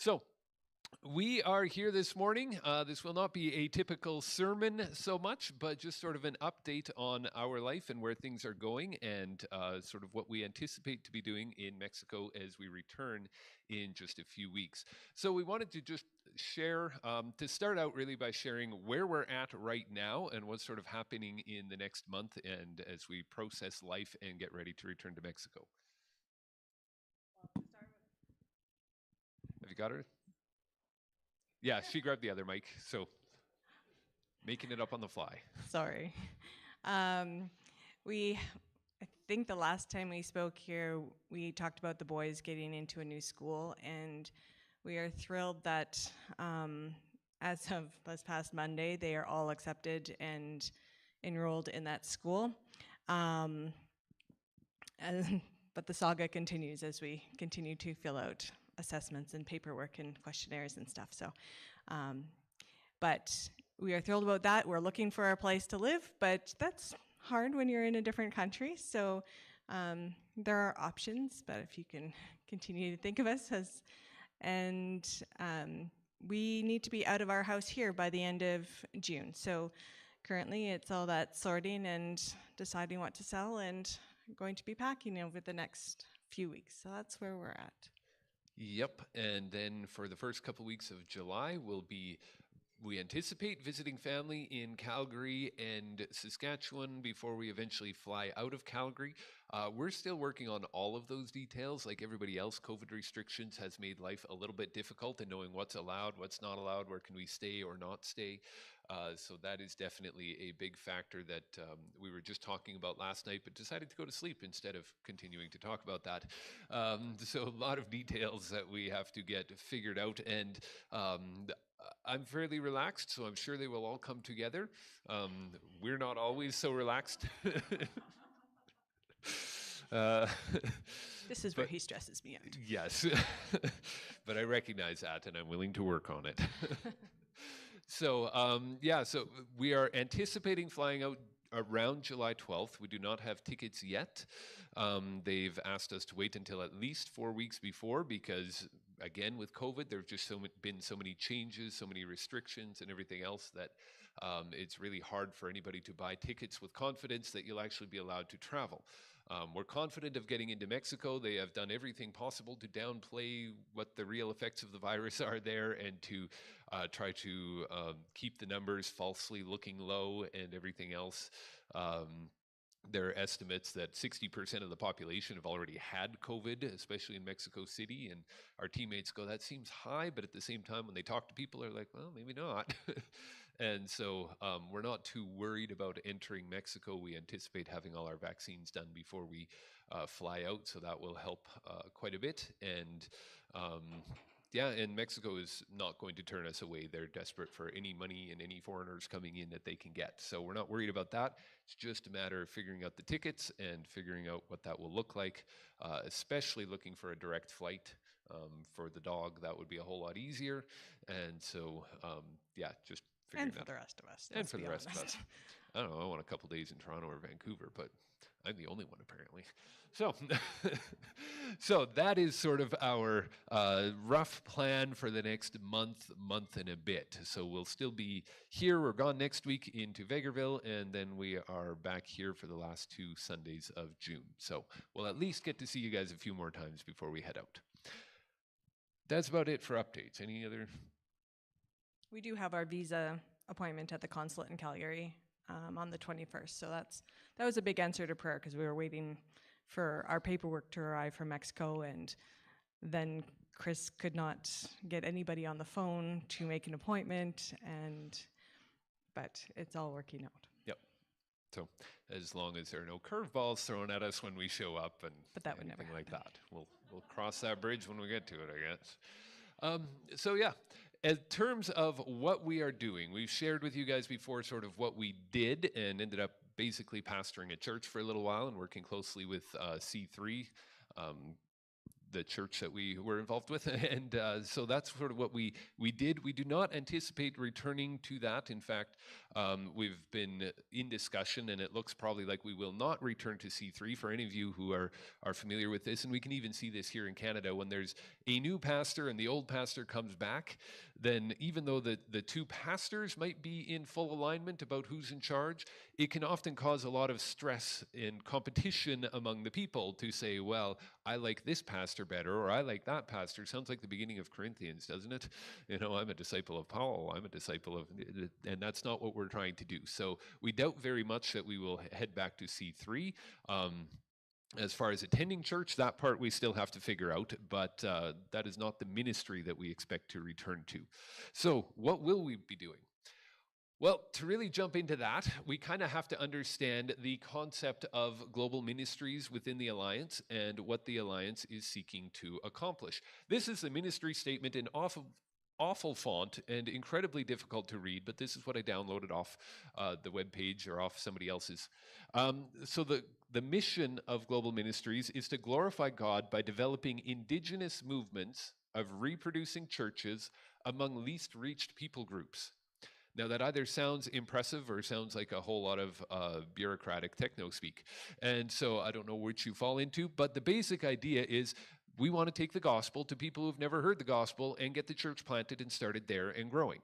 So, we are here this morning. This will not be a typical sermon so much, but just sort of an update on our life and where things are going and sort of what we anticipate to be doing in Mexico as we return in just a few weeks. So, we wanted to just share, to start out really by sharing where we're at right now and what's sort of happening in the next month and as we process life and get ready to return to Mexico. Have you got her? Yeah, she grabbed the other mic, so making it up on the fly. Sorry. I think the last time we spoke here, we talked about the boys getting into a new school, and we are thrilled that as of this past Monday, they are all accepted and enrolled in that school. But the saga continues as we continue to fill out assessments and paperwork and questionnaires and stuff. So, but we are thrilled about that. We're looking for a place to live, but that's hard when you're in a different country. So there are options, but if you can continue to think of us as, and we need to be out of our house here by the end of June. So currently it's all that sorting and deciding what to sell and going to be packing over the next few weeks. So that's where we're at. Yep, and then for the first couple weeks of July, we anticipate visiting family in Calgary and Saskatchewan before we eventually fly out of Calgary. We're still working on all of those details. Like everybody else, COVID restrictions has made life a little bit difficult in knowing what's allowed, what's not allowed, where can we stay or not stay. So that is definitely a big factor that we were just talking about last night, but decided to go to sleep instead of continuing to talk about that. So a lot of details that we have to get figured out, and I'm fairly relaxed, so I'm sure they will all come together. We're not always so relaxed. This is where he stresses me out. Yes, but I recognize that, and I'm willing to work on it. So we are anticipating flying out around July 12th. We do not have tickets yet. They've asked us to wait until at least 4 weeks before because, again, with COVID, there have just been so many changes, so many restrictions and everything else that it's really hard for anybody to buy tickets with confidence that you'll actually be allowed to travel. We're confident of getting into Mexico. They have done everything possible to downplay what the real effects of the virus are there and to try to keep the numbers falsely looking low and everything else. There are estimates that 60% of the population have already had COVID, especially in Mexico City. And our teammates go, that seems high, but at the same time, when they talk to people, they're like, well, maybe not. And so we're not too worried about entering Mexico. We anticipate having all our vaccines done before we fly out, so that will help quite a bit. And and Mexico is not going to turn us away. They're desperate for any money and any foreigners coming in that they can get. So we're not worried about that. It's just a matter of figuring out the tickets and figuring out what that will look like, especially looking for a direct flight. For the dog, that would be a whole lot easier. And so, just figuring that out. And for the rest of us. And for the rest of us. I don't know, I want a couple days in Toronto or Vancouver, but I'm the only one apparently. So, so that is sort of our rough plan for the next month and a bit. So we'll still be here. We're gone next week into Vegreville, and then we are back here for the last 2 Sundays of June. So we'll at least get to see you guys a few more times before we head out. That's about it for updates. Any other? We do have our visa appointment at the consulate in Calgary on the 21st. So that was a big answer to prayer because we were waiting for our paperwork to arrive from Mexico, and then Chris could not get anybody on the phone to make an appointment, but it's all working out. Yep. So as long as there are no curveballs thrown at us when we show up and but that would never like that, we'll cross that bridge when we get to it, I guess. In terms of what we are doing, we've shared with you guys before sort of what we did and ended up basically pastoring a church for a little while and working closely with C3. the church that we were involved with. And so that's sort of what we did. We do not anticipate returning to that. In fact, we've been in discussion, and it looks probably like we will not return to C3 for any of you who are familiar with this. And we can even see this here in Canada when there's a new pastor and the old pastor comes back, then even though the two pastors might be in full alignment about who's in charge, it can often cause a lot of stress and competition among the people to say, well, I like this pastor better, or I like that pastor. Sounds like the beginning of Corinthians, doesn't it? You know, I'm a disciple of Paul, I'm a disciple of, and that's not what we're trying to do. So we doubt very much that we will head back to C3. As far as attending church, that part we still have to figure out, but that is not the ministry that we expect to return to. So what will we be doing? Well, to really jump into that, we kind of have to understand the concept of global ministries within the Alliance and what the Alliance is seeking to accomplish. This is the ministry statement in awful font and incredibly difficult to read, but this is what I downloaded off the webpage or off somebody else's. So the mission of global ministries is to glorify God by developing indigenous movements of reproducing churches among least reached people groups. Now, that either sounds impressive or sounds like a whole lot of bureaucratic techno-speak. And so I don't know which you fall into, but the basic idea is we want to take the gospel to people who've never heard the gospel and get the church planted and started there and growing.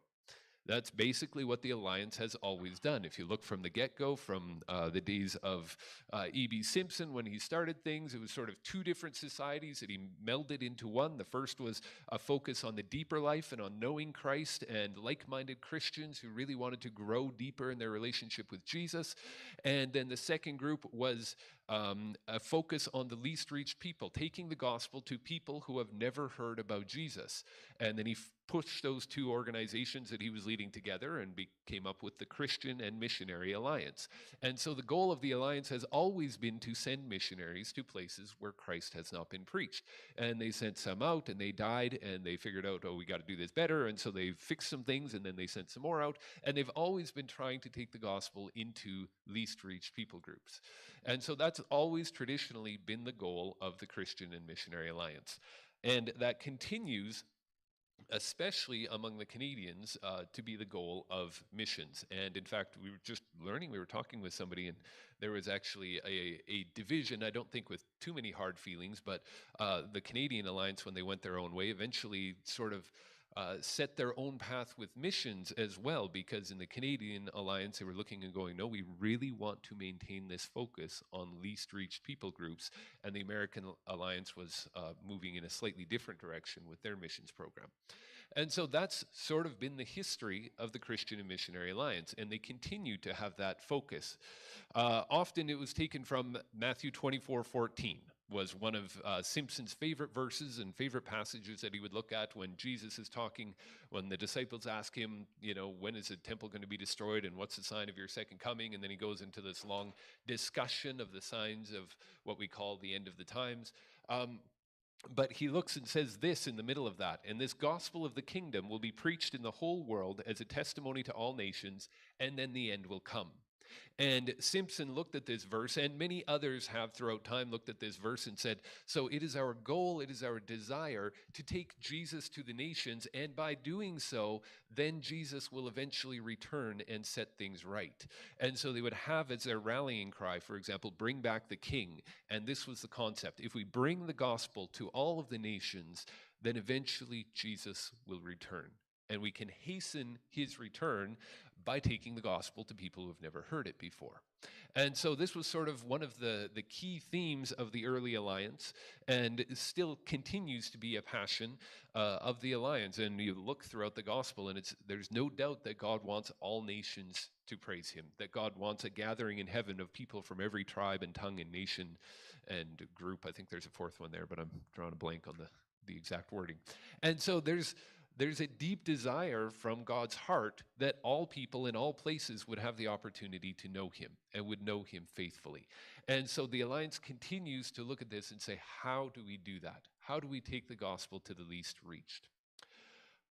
That's basically what the Alliance has always done. If you look from the get-go, from the days of E.B. Simpson when he started things, it was sort of two different societies that he melded into one. The first was a focus on the deeper life and on knowing Christ and like-minded Christians who really wanted to grow deeper in their relationship with Jesus. And then the second group was a focus on the least reached people, taking the gospel to people who have never heard about Jesus. And then he pushed those two organizations that he was leading together and came up with the Christian and Missionary Alliance. And so the goal of the Alliance has always been to send missionaries to places where Christ has not been preached. And they sent some out and they died and they figured out, oh, we got to do this better. And so they fixed some things and then they sent some more out. And they've always been trying to take the gospel into least reached people groups. And so that's always traditionally been the goal of the Christian and Missionary Alliance. And that continues, especially among the Canadians, to be the goal of missions. And in fact, we were just learning, we were talking with somebody, and there was actually a division, I don't think with too many hard feelings, but the Canadian Alliance, when they went their own way, eventually sort of set their own path with missions as well, because in the Canadian Alliance, they were looking and going, no, we really want to maintain this focus on least reached people groups. And the American Alliance was moving in a slightly different direction with their missions program. And so that's sort of been the history of the Christian and Missionary Alliance, and they continue to have that focus. Often it was taken from Matthew 24:14. Was one of Simpson's favorite verses and favorite passages that he would look at when Jesus is talking, when the disciples ask him, you know, when is the temple going to be destroyed and what's the sign of your second coming? And then he goes into this long discussion of the signs of what we call the end of the times. But he looks and says this in the middle of that, and this gospel of the kingdom will be preached in the whole world as a testimony to all nations, and then the end will come. And Simpson looked at this verse, and many others have throughout time looked at this verse and said, so it is our goal, it is our desire to take Jesus to the nations, and by doing so, then Jesus will eventually return and set things right. And so they would have as their rallying cry, for example, bring back the king. And this was the concept. If we bring the gospel to all of the nations, then eventually Jesus will return. And we can hasten his return by taking the gospel to people who have never heard it before. And so this was sort of one of the key themes of the early Alliance, and it still continues to be a passion of the Alliance. And you look throughout the gospel, and there's no doubt that God wants all nations to praise him, that God wants a gathering in heaven of people from every tribe and tongue and nation and group. I think there's a fourth one there, but I'm drawing a blank on the exact wording. And so there's a deep desire from God's heart that all people in all places would have the opportunity to know him and would know him faithfully. And so the Alliance continues to look at this and say, how do we do that? How do we take the gospel to the least reached?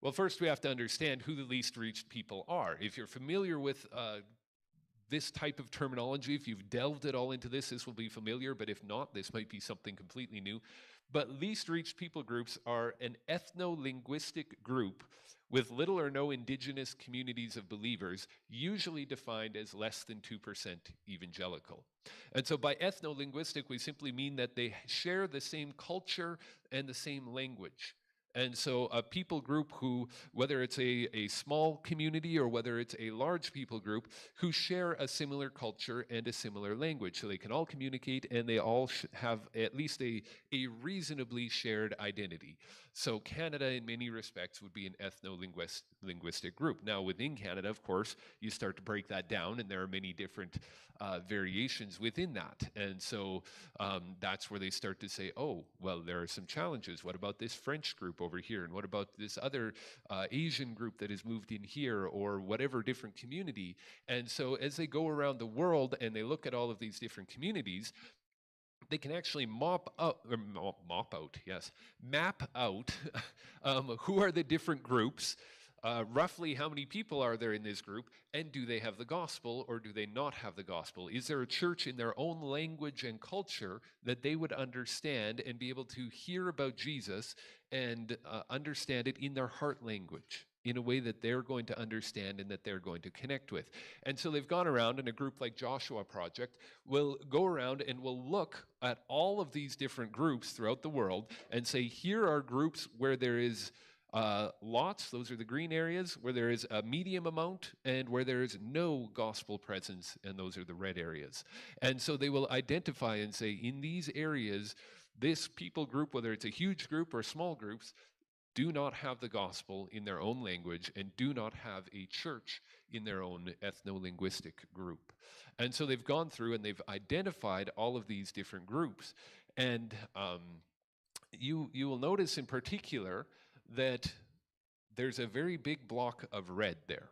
Well, first we have to understand who the least reached people are. If you're familiar with this type of terminology, if you've delved at all into this will be familiar, but if not, this might be something completely new. But least reached people groups are an ethno-linguistic group with little or no indigenous communities of believers, usually defined as less than 2% evangelical. And so by ethno-linguistic, we simply mean that they share the same culture and the same language. And so a people group who, whether it's a small community or whether it's a large people group, who share a similar culture and a similar language. So they can all communicate and they all have at least a reasonably shared identity. So Canada, in many respects, would be an ethno-linguistic group. Now, within Canada, of course, you start to break that down, and there are many different variations within that. And so that's where they start to say, oh, well, there are some challenges. What about this French group over here? And what about this other Asian group that has moved in here, or whatever different community? And so as they go around the world and they look at all of these different communities, they can actually map out who are the different groups, roughly how many people are there in this group, and do they have the gospel or do they not have the gospel? Is there a church in their own language and culture that they would understand and be able to hear about Jesus and understand it in their heart language, in a way that they're going to understand and that they're going to connect with? And so they've gone around, and a group like Joshua Project will go around and will look at all of these different groups throughout the world and say, here are groups where there is lots, those are the green areas, where there is a medium amount, and where there is no gospel presence, and those are the red areas. And so they will identify and say, in these areas, this people group, whether it's a huge group or small groups, do not have the gospel in their own language and do not have a church in their own ethno-linguistic group. And so they've gone through and they've identified all of these different groups. And you will notice in particular that there's a very big block of red there.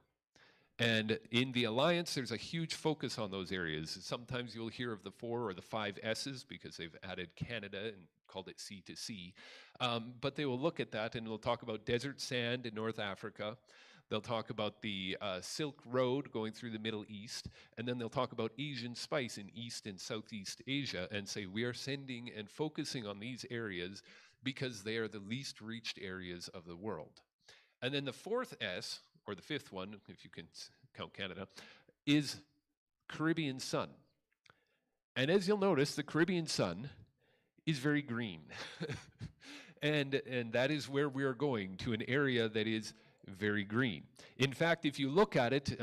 And in the Alliance, there's a huge focus on those areas. Sometimes you'll hear of the 4 or the 5 S's because they've added Canada and called it C2C. But they will look at that and they'll talk about desert sand in North Africa. They'll talk about the Silk Road going through the Middle East. And then they'll talk about Asian spice in East and Southeast Asia and say, we are sending and focusing on these areas because they are the least reached areas of the world. And then the 4th S, or the 5th one, if you can count Canada, is Caribbean sun. And as you'll notice, the Caribbean sun is very green. and that is where we are going, to an area that is very green. In fact, if you look at it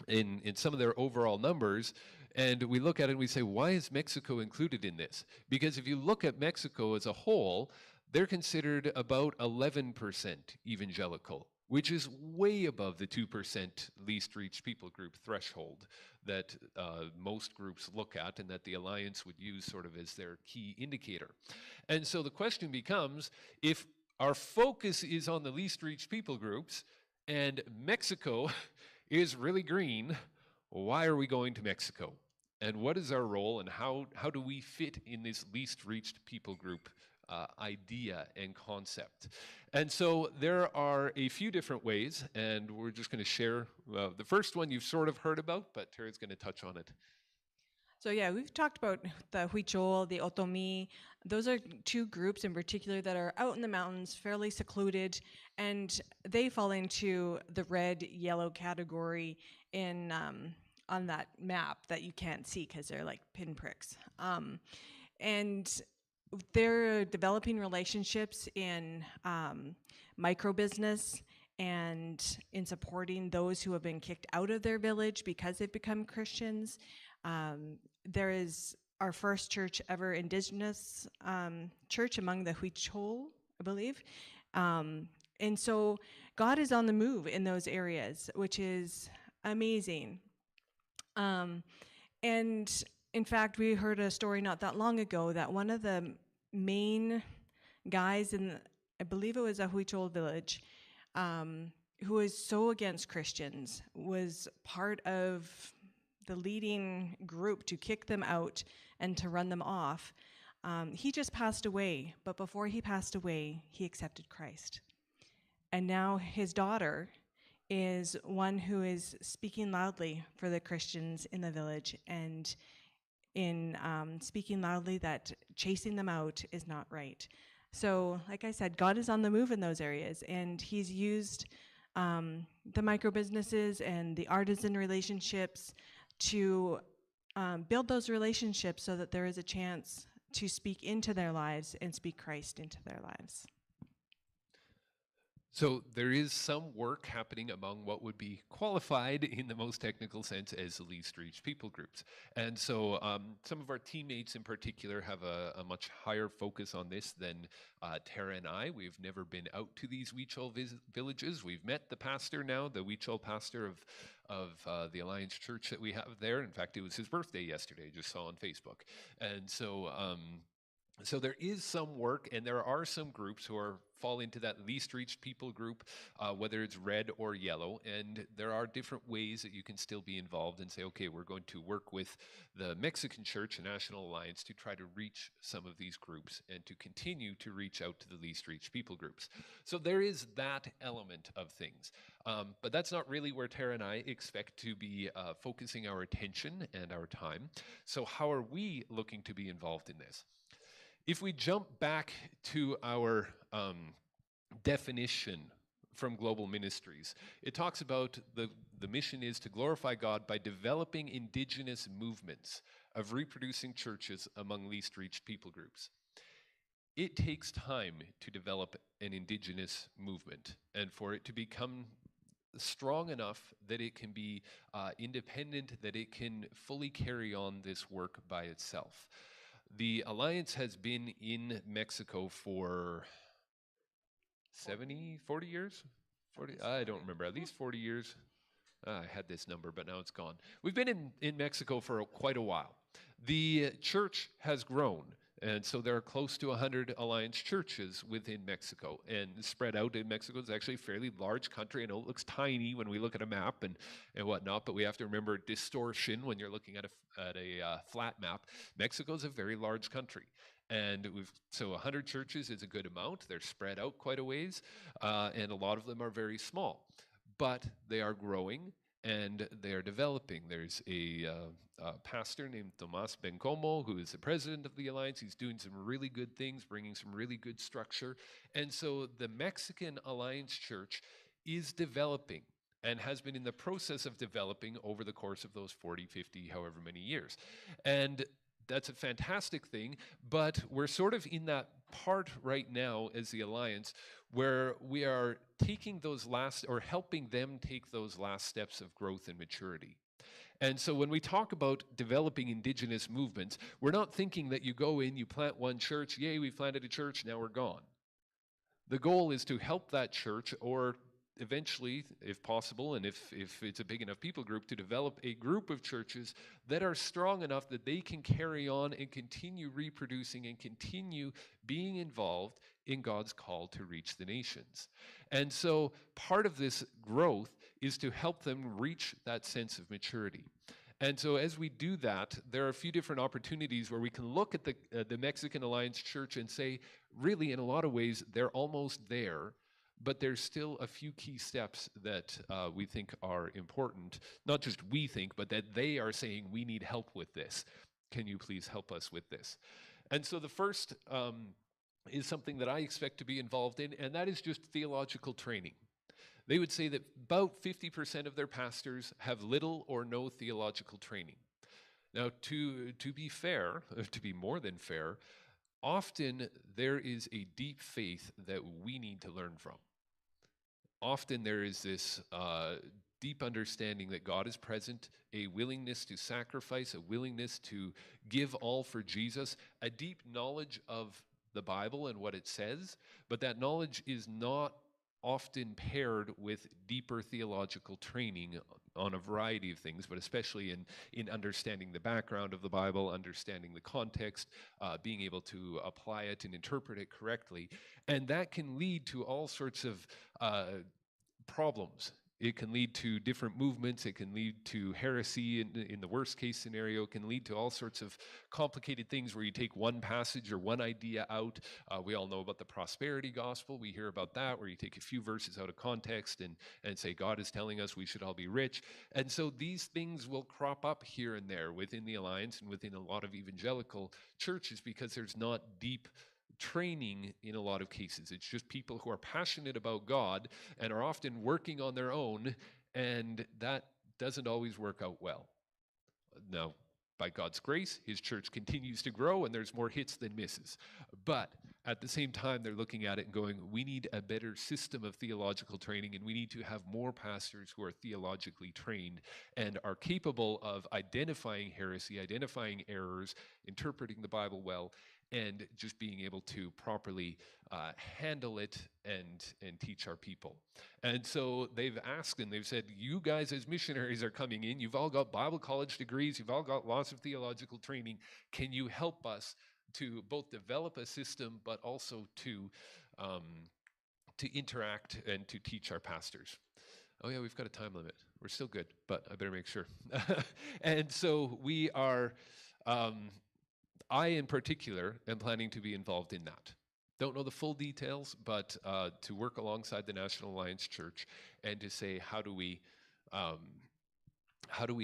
in some of their overall numbers, and we look at it and we say, why is Mexico included in this? Because if you look at Mexico as a whole, they're considered about 11% evangelical, which is way above the 2% least reached people group threshold that most groups look at and that the Alliance would use sort of as their key indicator. And so the question becomes, if our focus is on the least reached people groups and Mexico is really green, why are we going to Mexico? And what is our role, and how do we fit in this least reached people group idea and concept? And so there are a few different ways, and we're just going to share. The first one you've sort of heard about, but Terry's going to touch on it. So yeah, we've talked about the Huichol, the Otomi. Those are 2 groups in particular that are out in the mountains, fairly secluded, and they fall into the red-yellow category in on that map that you can't see because they're like pinpricks. And they're developing relationships in micro-business and in supporting those who have been kicked out of their village because they've become Christians. There is our first church ever indigenous church among the Huichol, I believe. And so God is on the move in those areas, which is amazing. And in fact, we heard a story not that long ago that one of the main guys in, I believe it was a Huichol village, who was so against Christians, was part of the leading group to kick them out and to run them off. He just passed away, but before he passed away, he accepted Christ. And now his daughter is one who is speaking loudly for the Christians in the village, and in speaking loudly that chasing them out is not right. So, like I said, God is on the move in those areas, and He's used the micro businesses and the artisan relationships to build those relationships so that there is a chance to speak into their lives and speak Christ into their lives. So there is some work happening among what would be qualified in the most technical sense as the least reached people groups. And so some of our teammates in particular have a much higher focus on this than Terra and I. We've never been out to these Huichol villages. We've met the pastor now, the Huichol pastor of the Alliance Church that we have there. In fact, it was his birthday yesterday, I just saw on Facebook. And so so there is some work, and there are some groups who fall into that least reached people group, whether it's red or yellow, and there are different ways that you can still be involved and say, okay, we're going to work with the Mexican Church, the National Alliance, to try to reach some of these groups and to continue to reach out to the least reached people groups. So there is that element of things, but that's not really where Tara and I expect to be focusing our attention and our time. So how are we looking to be involved in this? If we jump back to our definition from Global Ministries, it talks about the mission is to glorify God by developing indigenous movements of reproducing churches among least reached people groups. It takes time to develop an indigenous movement and for it to become strong enough that it can be independent, that it can fully carry on this work by itself. The Alliance has been in Mexico for 40 years? 40? I don't remember, at least 40 years. I had this number, but now it's gone. We've been in Mexico for quite a while. The church has grown, and so there are close to 100 Alliance churches within Mexico, and spread out in Mexico. It's actually a fairly large country. I know it looks tiny when we look at a map and whatnot, but we have to remember distortion when you're looking at a flat map. Mexico is a very large country. And so 100 churches is a good amount. They're spread out quite a ways, and a lot of them are very small. But they are growing, and they are developing. There's a pastor named Tomas Bencomo, who is the president of the Alliance. He's doing some really good things, bringing some really good structure. And so the Mexican Alliance Church is developing and has been in the process of developing over the course of those 40, 50, however many years. And that's a fantastic thing, but we're sort of in that part right now as the Alliance where we are taking those helping them take those last steps of growth and maturity. And so when we talk about developing indigenous movements, we're not thinking that you go in, you plant one church, yay, we planted a church, now we're gone. The goal is to help that church, or eventually, if possible, and if it's a big enough people group, to develop a group of churches that are strong enough that they can carry on and continue reproducing and continue being involved in God's call to reach the nations. And so part of this growth is to help them reach that sense of maturity. And so as we do that, there are a few different opportunities where we can look at the Mexican Alliance Church and say, really, in a lot of ways, they're almost there. But there's still a few key steps that we think are important. Not just we think, but that they are saying, we need help with this. Can you please help us with this? And so the first is something that I expect to be involved in, and that is just theological training. They would say that about 50% of their pastors have little or no theological training. Now, to be fair, to be more than fair, often there is a deep faith that we need to learn from. Often there is this deep understanding that God is present, a willingness to sacrifice, a willingness to give all for Jesus, a deep knowledge of the Bible and what it says, but that knowledge is not often paired with deeper theological training on a variety of things, but especially in understanding the background of the Bible, understanding the context, being able to apply it and interpret it correctly. And that can lead to all sorts of problems It can lead to different movements. It can lead to heresy in the worst case scenario. It can lead to all sorts of complicated things where you take one passage or one idea out. We all know about the prosperity gospel. We hear about that, where you take a few verses out of context and say, God is telling us we should all be rich. And so these things will crop up here and there within the Alliance and within a lot of evangelical churches, because there's not deep training in a lot of cases. It's just people who are passionate about God and are often working on their own, and that doesn't always work out well. Now, by God's grace, his church continues to grow and there's more hits than misses. But at the same time, they're looking at it and going, we need a better system of theological training, and we need to have more pastors who are theologically trained and are capable of identifying heresy, identifying errors, interpreting the Bible well, and just being able to properly handle it and teach our people. And so they've asked and they've said, you guys as missionaries are coming in, you've all got Bible college degrees, you've all got lots of theological training, can you help us to both develop a system but also to interact and to teach our pastors? Oh yeah, we've got a time limit. We're still good, but I better make sure. And so we are... I, in particular, am planning to be involved in that. Don't know the full details, but to work alongside the National Alliance Church and to say, how do we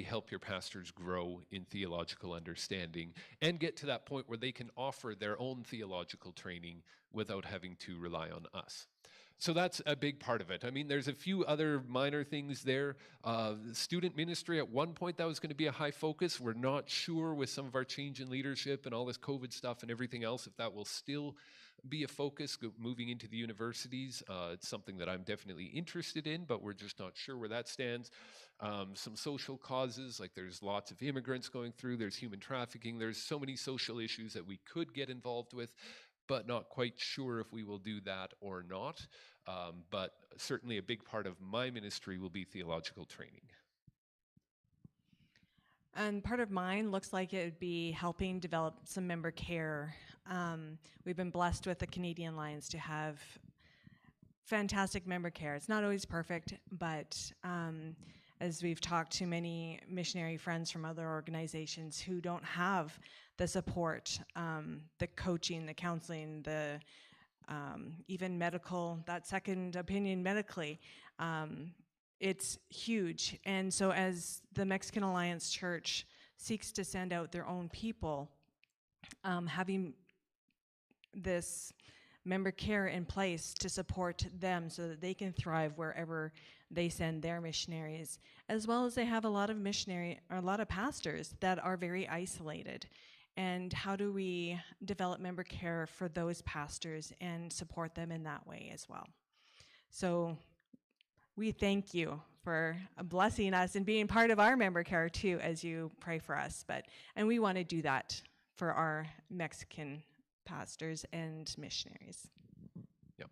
help your pastors grow in theological understanding and get to that point where they can offer their own theological training without having to rely on us? So that's a big part of it. I mean, there's a few other minor things there. Student ministry, at one point, that was going to be a high focus. We're not sure with some of our change in leadership and all this COVID stuff and everything else if that will still be a focus moving into the universities. It's something that I'm definitely interested in, but we're just not sure where that stands. Some social causes, like there's lots of immigrants going through, there's human trafficking, there's so many social issues that we could get involved with, but not quite sure if we will do that or not. But certainly a big part of my ministry will be theological training. And part of mine looks like it would be helping develop some member care. We've been blessed with the Canadian Alliance to have fantastic member care. It's not always perfect, but as we've talked to many missionary friends from other organizations who don't have the support, the coaching, the counseling, the even medical, that second opinion medically, it's huge. And so as the Mexican Alliance Church seeks to send out their own people, having this member care in place to support them so that they can thrive wherever they send their missionaries, as well as they have a lot of pastors that are very isolated. And how do we develop member care for those pastors and support them in that way as well? So we thank you for blessing us and being part of our member care too as you pray for us. And we want to do that for our Mexican pastors and missionaries. Yep.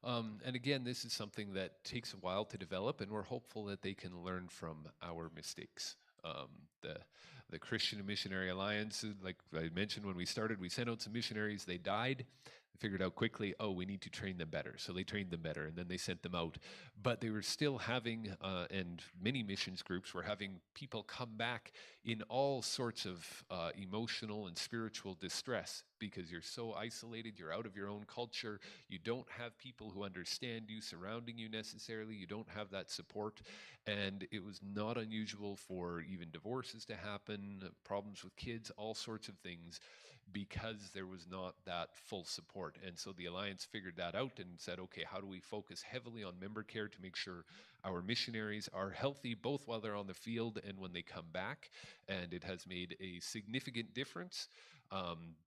And again, this is something that takes a while to develop, and we're hopeful that they can learn from our mistakes. The Christian Missionary Alliance, like I mentioned when we started, we sent out some missionaries, they died. Figured out quickly, oh, we need to train them better. So they trained them better, and then they sent them out. But they were still having, and many missions groups were having people come back in all sorts of emotional and spiritual distress because you're so isolated, you're out of your own culture, you don't have people who understand you, surrounding you necessarily, you don't have that support. And it was not unusual for even divorces to happen, problems with kids, all sorts of things, because there was not that full support. And so the Alliance figured that out and said, okay, how do we focus heavily on member care to make sure our missionaries are healthy both while they're on the field and when they come back? And it has made a significant difference.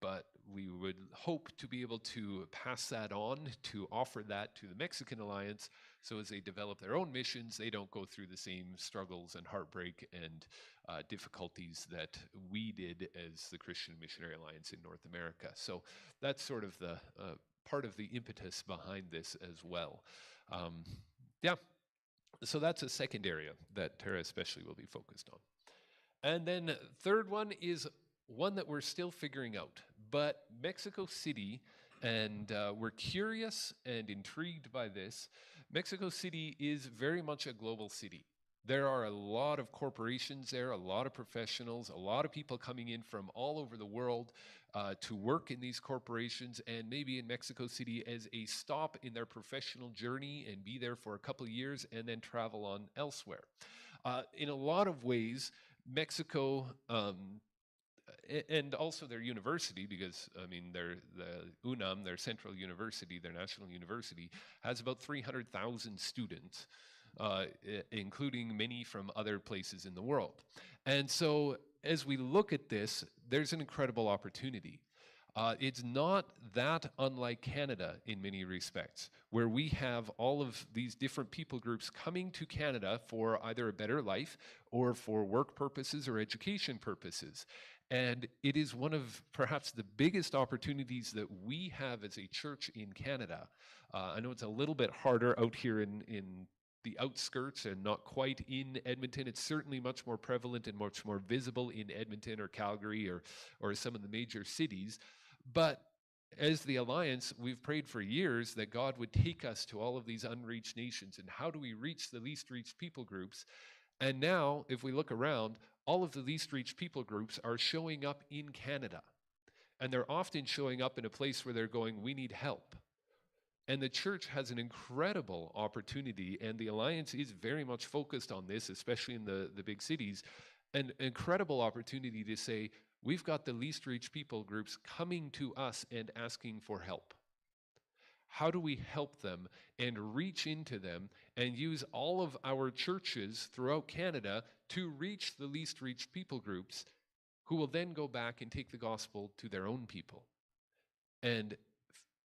But we would hope to be able to pass that on, to offer that to the Mexican Alliance, so as they develop their own missions, they don't go through the same struggles and heartbreak and difficulties that we did as the Christian Missionary Alliance in North America. So that's sort of the part of the impetus behind this as well. Yeah, so that's a second area that Terra especially will be focused on. And then third one is one that we're still figuring out, but Mexico City and we're curious and intrigued by this. Mexico City is very much a global city. There are a lot of corporations there, a lot of professionals, a lot of people coming in from all over the world to work in these corporations, and maybe in Mexico City as a stop in their professional journey and be there for a couple of years and then travel on elsewhere. In a lot of ways, Mexico, and also their university, because I mean, the UNAM, their central university, their national university, has about 300,000 students, including many from other places in the world. And so as we look at this, there's an incredible opportunity. It's not that unlike Canada in many respects, where we have all of these different people groups coming to Canada for either a better life or for work purposes or education purposes. And it is one of perhaps the biggest opportunities that we have as a church in Canada. I know it's a little bit harder out here in the outskirts and not quite in Edmonton. It's certainly much more prevalent and much more visible in Edmonton or Calgary or some of the major cities. But as the Alliance, we've prayed for years that God would take us to all of these unreached nations. And how do we reach the least reached people groups? And now, if we look around, all of the least reached people groups are showing up in Canada. And they're often showing up in a place where they're going, we need help. And the church has an incredible opportunity, and the Alliance is very much focused on this, especially in the big cities, an incredible opportunity to say, we've got the least reached people groups coming to us and asking for help. How do we help them and reach into them and use all of our churches throughout Canada to reach the least reached people groups, who will then go back and take the gospel to their own people? And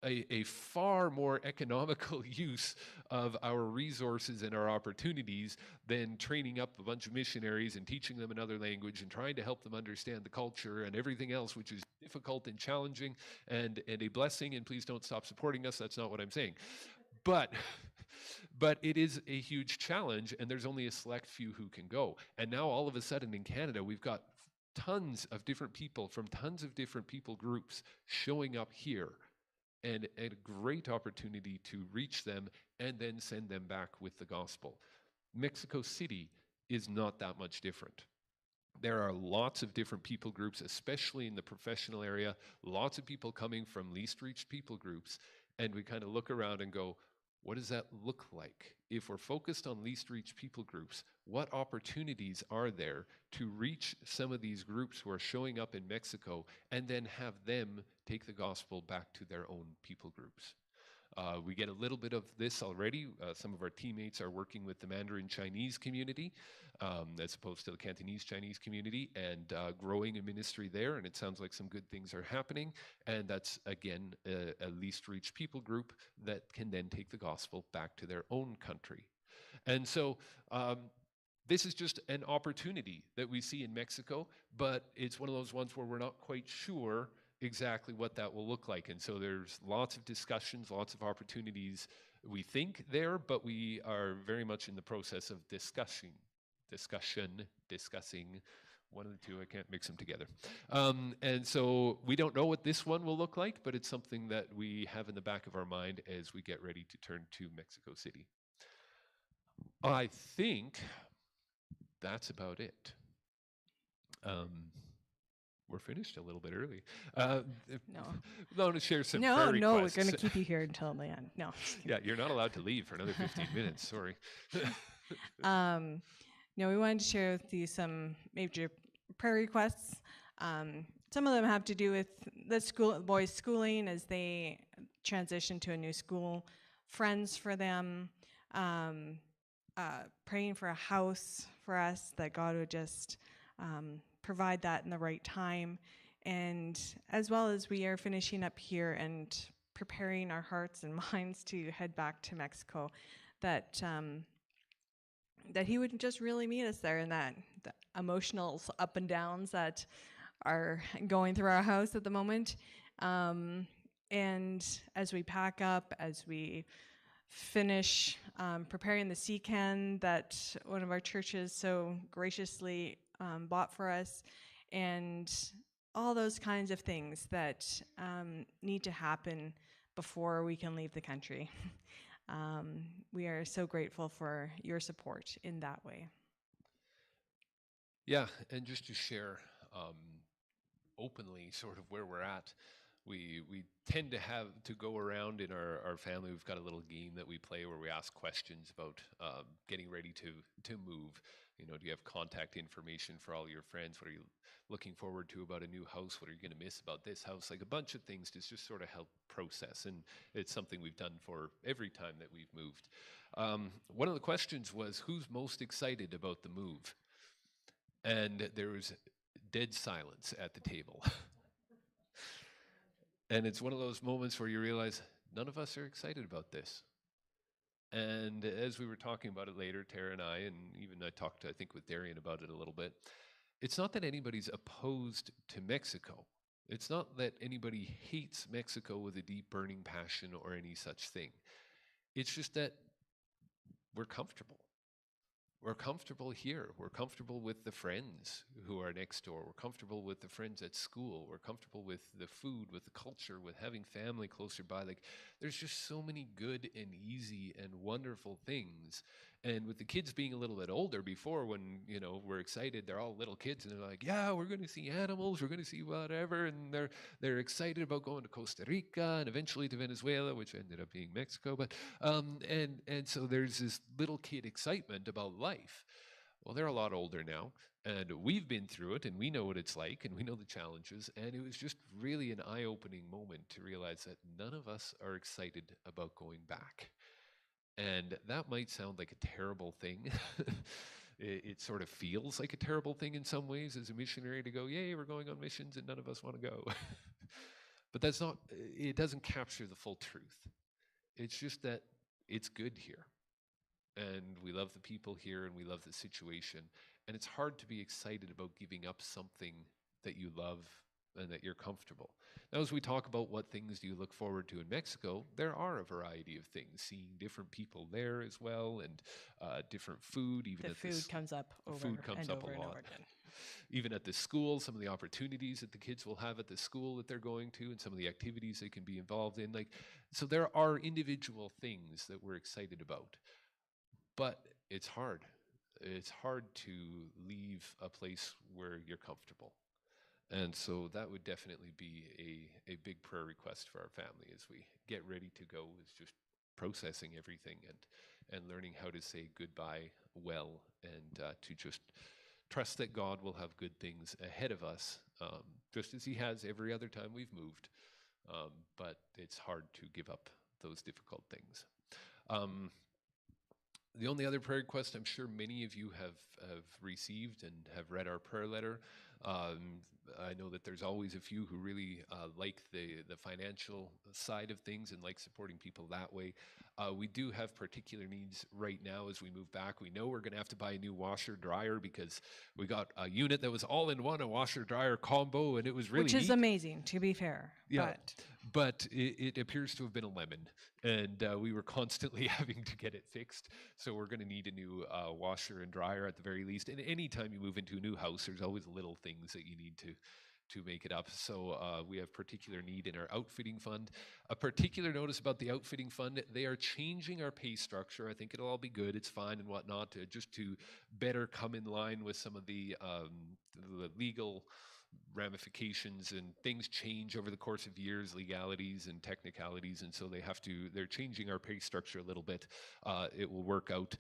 a far more economical use of our resources and our opportunities than training up a bunch of missionaries and teaching them another language and trying to help them understand the culture and everything else, which is difficult and challenging and a blessing. And please don't stop supporting us. That's not what I'm saying. But it is a huge challenge, and there's only a select few who can go. And now all of a sudden in Canada, we've got tons of different people from tons of different people groups showing up here. And a great opportunity to reach them and then send them back with the gospel. Mexico City is not that much different. There are lots of different people groups, especially in the professional area, lots of people coming from least reached people groups, and we kind of look around and go, what does that look like? If we're focused on least reached people groups, what opportunities are there to reach some of these groups who are showing up in Mexico and then have them take the gospel back to their own people groups? We get a little bit of this already. Some of our teammates are working with the Mandarin Chinese community as opposed to the Cantonese Chinese community, and growing a ministry there, and it sounds like some good things are happening. And that's, again, a least reached people group that can then take the gospel back to their own country. And so this is just an opportunity that we see in Mexico, but it's one of those ones where we're not quite sure exactly what that will look like. And so there's lots of discussions, lots of opportunities we think there, but we are very much in the process of discussing, one of the two, I can't mix them together. And so we don't know what this one will look like, but it's something that we have in the back of our mind as we get ready to turn to Mexico City. I think that's about it. We're finished a little bit early. No, to share some prayer requests. No, we're going to keep you here until the end. No. Yeah, you're not allowed to leave for another 15 minutes. Sorry. No, we wanted to share with you some major prayer requests. Some of them have to do with the boys' schooling as they transition to a new school, friends for them, praying for a house for us, that God would just provide that in the right time. And as well as we are finishing up here and preparing our hearts and minds to head back to Mexico, that he would just really meet us there in that the emotional up and downs that are going through our house at the moment. And as we pack up, as we finish preparing the sea can that one of our churches so graciously bought for us, and all those kinds of things that need to happen before we can leave the country. We are so grateful for your support in that way. Yeah, and just to share openly sort of where we're at, we tend to have to go around in our family. We've got a little game that we play where we ask questions about getting ready to move. You know, do you have contact information for all your friends? What are you looking forward to about a new house? What are you going to miss about this house? Like a bunch of things to just sort of help process. And it's something we've done for every time that we've moved. One of the questions was, who's most excited about the move? And there was dead silence at the table. And it's one of those moments where you realize none of us are excited about this. And as we were talking about it later, Tara and I, and even I talked, I think, with Darian about it a little bit, it's not that anybody's opposed to Mexico. It's not that anybody hates Mexico with a deep burning passion or any such thing. It's just that we're comfortable. We're comfortable here. We're comfortable with the friends who are next door. We're comfortable with the friends at school. We're comfortable with the food, with the culture, with having family closer by. Like, there's just so many good and easy and wonderful things. And with the kids being a little bit older, before when, you know, we're excited, they're all little kids and they're like, yeah, we're going to see animals, we're going to see whatever. And they're excited about going to Costa Rica and eventually to Venezuela, which ended up being Mexico. But and so there's this little kid excitement about life. Well, they're a lot older now, and we've been through it, and we know what it's like, and we know the challenges. And it was just really an eye-opening moment to realize that none of us are excited about going back. And that might sound like a terrible thing. It sort of feels like a terrible thing in some ways as a missionary to go, yay, we're going on missions and none of us want to go. But that's not, it doesn't capture the full truth. It's just that it's good here. And we love the people here and we love the situation. And it's hard to be excited about giving up something that you love and that you're comfortable. Now, as we talk about what things do you look forward to in Mexico, there are a variety of things, seeing different people there as well, and different food. Even The food comes up over and over and over again. Even at the school, some of the opportunities that the kids will have at the school that they're going to, and some of the activities they can be involved in. Like, so there are individual things that we're excited about, but it's hard. It's hard to leave a place where you're comfortable. And so that would definitely be a big prayer request for our family as we get ready to go, is just processing everything and learning how to say goodbye well, and to just trust that God will have good things ahead of us, just as he has every other time we've moved. But it's hard to give up those difficult things. The only other prayer request I'm sure many of you have received and have read our prayer letter. I know that there's always a few who really like the financial side of things and like supporting people that way. We do have particular needs right now as we move back. We know we're going to have to buy a new washer dryer because we got a unit that was all in one, a washer dryer combo, and it was really Which is neat. Amazing, to be fair. Yeah, but it appears to have been a lemon, and we were constantly having to get it fixed. So we're going to need a new washer and dryer at the very least. And anytime you move into a new house, there's always little things that you need to make it up. So we have particular need in our outfitting fund. A particular notice about the outfitting fund, they are changing our pay structure. I think it'll all be good, it's fine and whatnot, just to better come in line with some of the legal ramifications, and things change over the course of years, legalities and technicalities, and so they're changing our pay structure a little bit. It will work out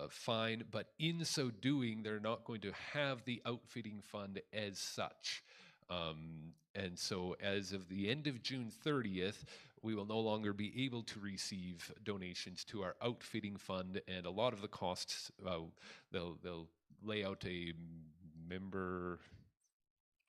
fine, but in so doing, they're not going to have the outfitting fund as such. And so as of the end of June 30th, we will no longer be able to receive donations to our outfitting fund, and a lot of the costs, they'll lay out a member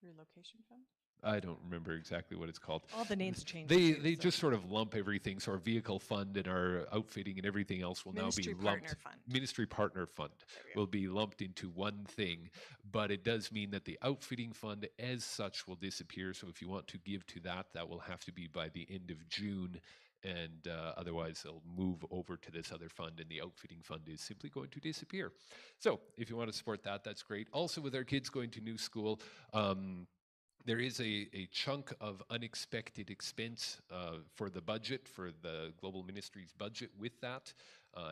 Relocation fund? I don't remember exactly what it's called. All the names change. They just sort of lump everything. So our vehicle fund and our outfitting and everything else will now be lumped. Partner Fund. Ministry Partner Fund will be lumped into one thing, but it does mean that the outfitting fund as such will disappear. So if you want to give to that, that will have to be by the end of June, and otherwise they'll move over to this other fund, and the outfitting fund is simply going to disappear. So if you want to support that, that's great. Also, with our kids going to new school, There is a chunk of unexpected expense for the budget, for the Global Ministries budget with that.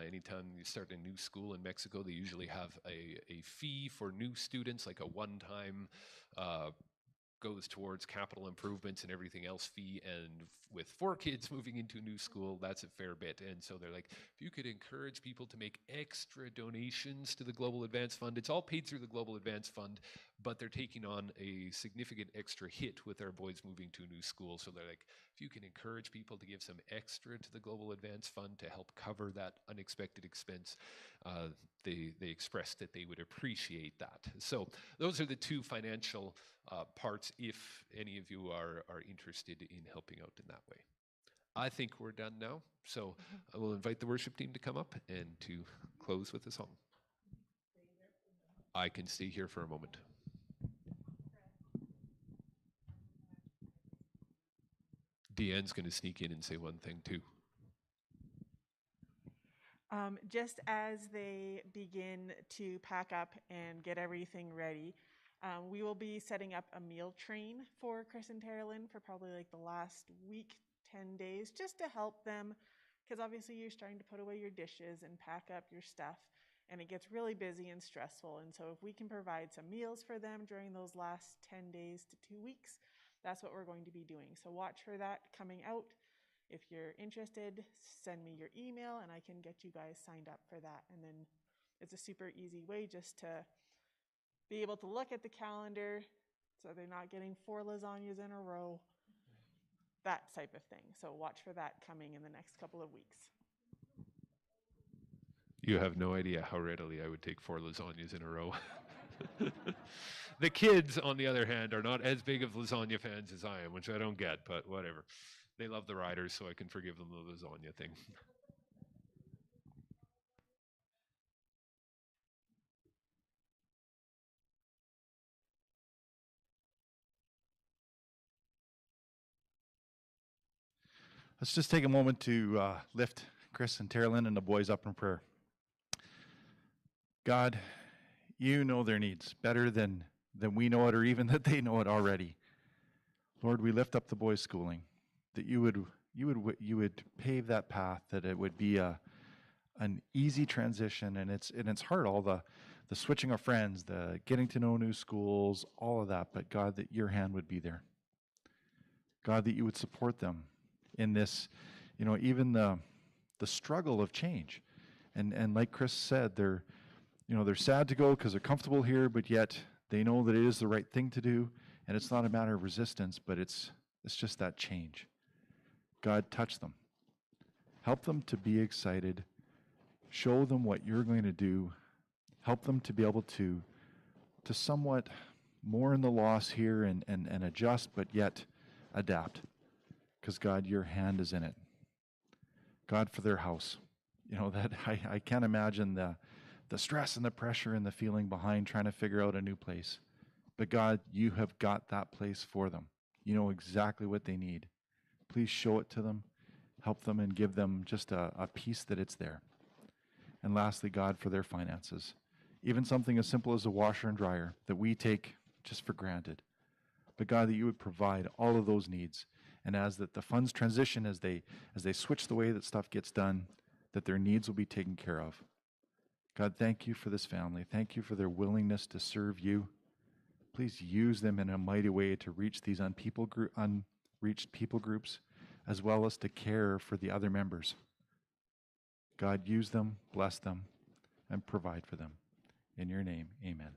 Anytime you start a new school in Mexico, they usually have a fee for new students, like a one-time goes towards capital improvements and everything else fee. And with 4 kids moving into a new school, that's a fair bit. And so they're like, if you could encourage people to make extra donations to the Global Advance Fund, it's all paid through the Global Advance Fund, but they're taking on a significant extra hit with our boys moving to a new school. So they're like, if you can encourage people to give some extra to the Global Advance Fund to help cover that unexpected expense, they expressed that they would appreciate that. So those are the 2 financial parts if any of you are interested in helping out in that way. I think we're done now, so I will invite the worship team to come up and to close with a song. I can stay here for a moment. Deanne's going to sneak in and say one thing too. Just as they begin to pack up and get everything ready, we will be setting up a meal train for Chris and Terra-Lynn for probably like the last week, 10 days, just to help them, because obviously you're starting to put away your dishes and pack up your stuff, and it gets really busy and stressful. And so if we can provide some meals for them during those last 10 days to 2 weeks, that's what we're going to be doing. So watch for that coming out. If you're interested, send me your email and I can get you guys signed up for that. And then it's a super easy way just to be able to look at the calendar so they're not getting 4 lasagnas in a row, that type of thing. So watch for that coming in the next couple of weeks. You have no idea how readily I would take 4 lasagnas in a row. The kids, on the other hand, are not as big of lasagna fans as I am, which I don't get, but whatever. They love the Riders, so I can forgive them the lasagna thing. Let's just take a moment to lift Chris and Terra-Lynn and the boys up in prayer. God, you know their needs better than we know it, or even that they know it already. Lord, we lift up the boys' schooling, that you would pave that path, that it would be an easy transition, and it's hard, all the switching of friends, the getting to know new schools, all of that, but God, that your hand would be there. God, that you would support them in this, even the struggle of change. And like Chris said, they're sad to go because they're comfortable here, but yet they know that it is the right thing to do, and it's not a matter of resistance, but it's just that change. God, touch them. Help them to be excited. Show them what you're going to do. Help them to be able to somewhat mourn the loss here and adjust, but yet adapt. Because God, your hand is in it. God, for their house. That I can't imagine the stress and the pressure and the feeling behind trying to figure out a new place. But God, you have got that place for them. You know exactly what they need. Please show it to them, help them, and give them just a peace that it's there. And lastly, God, for their finances. Even something as simple as a washer and dryer that we take just for granted. But God, that you would provide all of those needs. And as that the funds transition, as they switch the way that stuff gets done, that their needs will be taken care of. God, thank you for this family. Thank you for their willingness to serve you. Please use them in a mighty way to reach these unreached people groups, as well as to care for the other members. God, use them, bless them, and provide for them. In your name, amen.